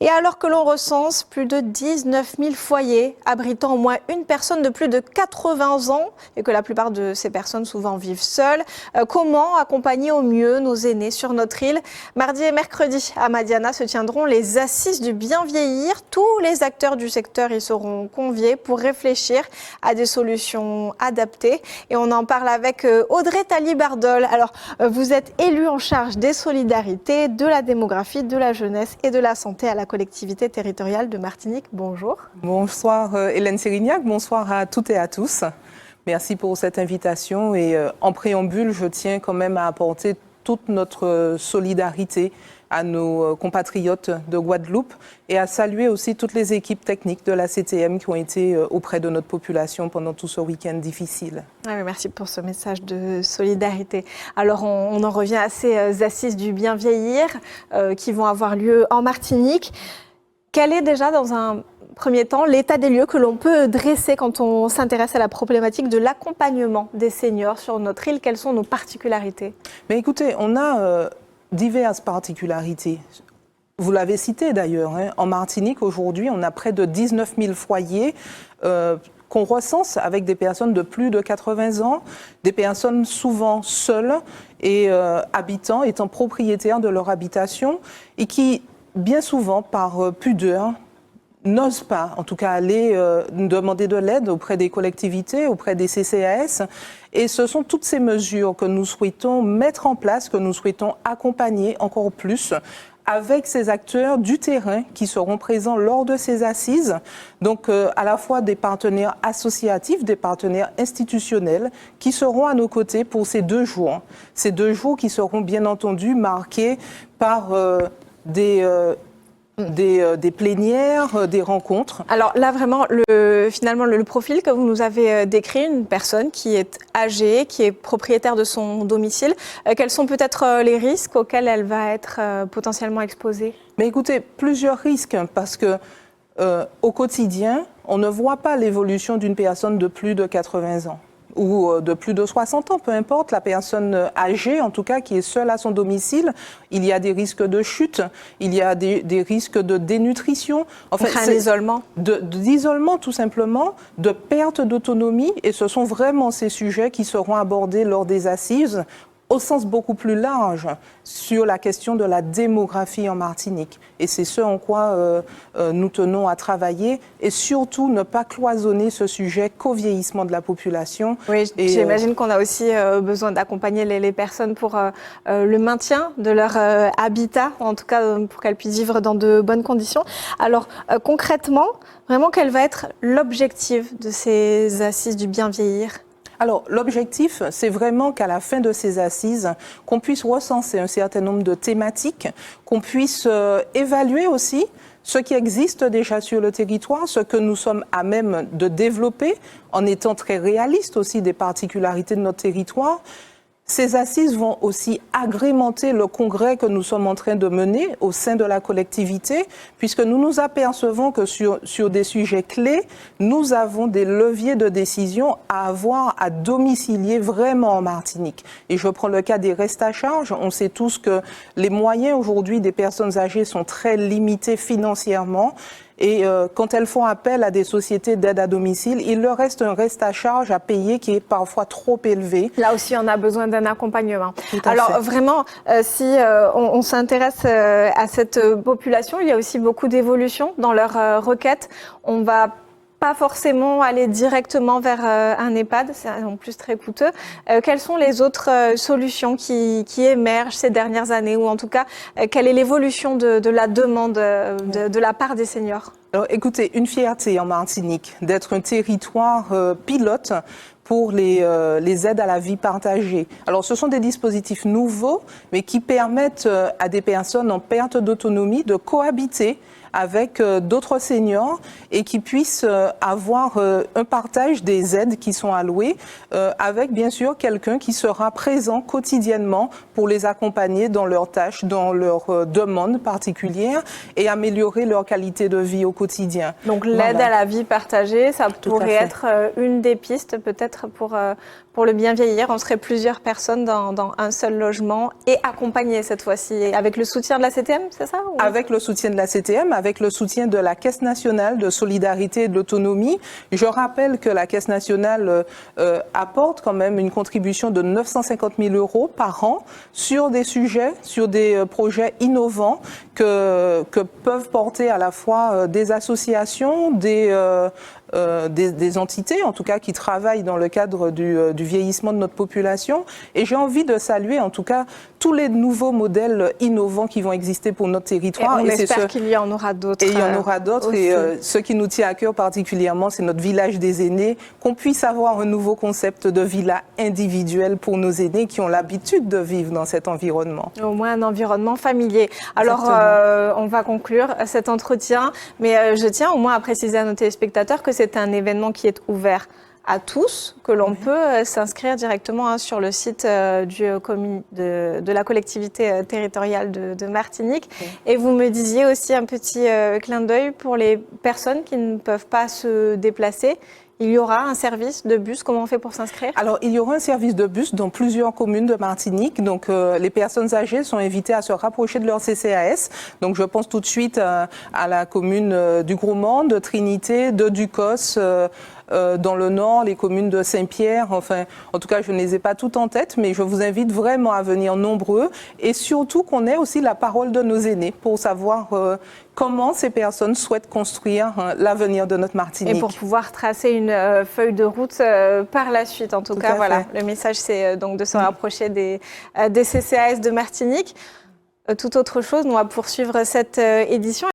Et alors que l'on recense plus de 19 000 foyers abritant au moins une personne de plus de 80 ans et que la plupart de ces personnes souvent vivent seules, comment accompagner au mieux nos aînés sur notre île? Mardi et mercredi à Madiana se tiendront les assises du bien vieillir. Tous les acteurs du secteur y seront conviés pour réfléchir à des solutions adaptées. Et on en parle avec Audrey Talley-Bardol. Alors, vous êtes élue en charge des solidarités, de la démographie, de la jeunesse et de la santé à la collectivité territoriale de Martinique. Bonjour. Bonsoir Hélène Sérignac, bonsoir à toutes et à tous. Merci pour cette invitation et en préambule, je tiens quand même à apporter toute notre solidarité à nos compatriotes de Guadeloupe et à saluer aussi toutes les équipes techniques de la CTM qui ont été auprès de notre population pendant tout ce week-end difficile. Merci pour ce message de solidarité. Alors on en revient à ces assises du bien vieillir qui vont avoir lieu en Martinique. Quel est déjà dans un premier temps l'état des lieux que l'on peut dresser quand on s'intéresse à la problématique de l'accompagnement des seniors sur notre île? Quelles sont nos particularités? Mais écoutez, on a diverses particularités. Vous l'avez cité d'ailleurs, hein. En Martinique, aujourd'hui, on a près de 19 000 foyers qu'on recense avec des personnes de plus de 80 ans, des personnes souvent seules et habitants, étant propriétaires de leur habitation et qui, bien souvent, par pudeur, n'osent pas, en tout cas, aller demander de l'aide auprès des collectivités, auprès des CCAS. Et ce sont toutes ces mesures que nous souhaitons mettre en place, que nous souhaitons accompagner encore plus avec ces acteurs du terrain qui seront présents lors de ces assises. Donc, à la fois des partenaires associatifs, des partenaires institutionnels qui seront à nos côtés pour ces 2 jours. Ces 2 jours qui seront bien entendu marqués par des plénières, des rencontres. Alors là, vraiment, finalement, le profil que vous nous avez décrit, une personne qui est âgée, qui est propriétaire de son domicile, quels sont peut-être les risques auxquels elle va être potentiellement exposée? Mais écoutez, plusieurs risques, parce que au quotidien, on ne voit pas l'évolution d'une personne de plus de 80 ans. Ou de plus de 60 ans, peu importe, la personne âgée, en tout cas, qui est seule à son domicile, il y a des risques de chute, il y a des risques de dénutrition. En fait, c'est d'isolement. D'isolement, tout simplement, de perte d'autonomie, et ce sont vraiment ces sujets qui seront abordés lors des assises, au sens beaucoup plus large, sur la question de la démographie en Martinique. Et c'est ce en quoi nous tenons à travailler et surtout ne pas cloisonner ce sujet qu'au vieillissement de la population. Oui, j'imagine qu'on a aussi besoin d'accompagner les personnes pour le maintien de leur habitat, en tout cas pour qu'elles puissent vivre dans de bonnes conditions. Alors concrètement, vraiment, quel va être l'objectif de ces assises du bien vieillir ? Alors, l'objectif, c'est vraiment qu'à la fin de ces assises, qu'on puisse recenser un certain nombre de thématiques, qu'on puisse évaluer aussi ce qui existe déjà sur le territoire, ce que nous sommes à même de développer, en étant très réalistes aussi des particularités de notre territoire. Ces assises vont aussi agrémenter le congrès que nous sommes en train de mener au sein de la collectivité, puisque nous nous apercevons que sur des sujets clés, nous avons des leviers de décision à avoir à domicilier vraiment en Martinique. Et je prends le cas des restes à charge. On sait tous que les moyens aujourd'hui des personnes âgées sont très limités financièrement. Et quand elles font appel à des sociétés d'aide à domicile, il leur reste un reste à charge à payer qui est parfois trop élevé. Là aussi, on a besoin d'un accompagnement. Alors vraiment, si on s'intéresse à cette population, il y a aussi beaucoup d'évolutions dans leurs requêtes. On va pas forcément aller directement vers un EHPAD, c'est en plus très coûteux. Quelles sont les autres solutions qui émergent ces dernières années, ou en tout cas, quelle est l'évolution de la demande de la part des seniors? Alors écoutez, une fierté en Martinique d'être un territoire pilote pour les aides à la vie partagée. Alors ce sont des dispositifs nouveaux, mais qui permettent à des personnes en perte d'autonomie de cohabiter avec d'autres seniors et qui puissent avoir un partage des aides qui sont allouées avec bien sûr quelqu'un qui sera présent quotidiennement pour les accompagner dans leurs tâches, dans leurs demandes particulières et améliorer leur qualité de vie au quotidien. Donc l'aide à la vie partagée, ça pourrait être une des pistes peut-être peut-être pour le bien vieillir. On serait plusieurs personnes dans un seul logement et accompagnées cette fois-ci, avec le soutien de la CTM, c'est ça ou... Avec le soutien de la CTM, avec le soutien de la Caisse nationale de solidarité et de l'autonomie. Je rappelle que la Caisse nationale apporte quand même une contribution de 950 000 € par an sur des sujets, sur des projets innovants que peuvent porter à la fois des associations, des entités, en tout cas, qui travaillent dans le cadre du vieillissement de notre population. Et j'ai envie de saluer, en tout cas, tous les nouveaux modèles innovants qui vont exister pour notre territoire. Et on espère qu'il y en aura d'autres. Et il y en aura d'autres. Et ce qui nous tient à cœur particulièrement, c'est notre village des aînés, qu'on puisse avoir un nouveau concept de villa individuelle pour nos aînés qui ont l'habitude de vivre dans cet environnement. Au moins un environnement familier. Alors, on va conclure cet entretien, mais je tiens au moins à préciser à nos téléspectateurs que c'est un événement qui est ouvert à tous, que l'on peut s'inscrire directement sur le site de la collectivité territoriale de Martinique. Et vous me disiez aussi un petit clin d'œil pour les personnes qui ne peuvent pas se déplacer. Il y aura un service de bus. Comment on fait pour s'inscrire? Alors, il y aura un service de bus dans plusieurs communes de Martinique. Donc, les personnes âgées sont invitées à se rapprocher de leur CCAS. Donc, je pense tout de suite à la commune du Gros-Mans, de Trinité, de Ducos, dans le nord, les communes de Saint-Pierre. Enfin, en tout cas, je ne les ai pas toutes en tête, mais je vous invite vraiment à venir nombreux et surtout qu'on ait aussi la parole de nos aînés pour savoir comment ces personnes souhaitent construire l'avenir de notre Martinique. Et pour pouvoir tracer une feuille de route par la suite. En tout cas, voilà, le message, c'est donc de se rapprocher des CCAS de Martinique. Toute autre chose, nous on va poursuivre cette édition.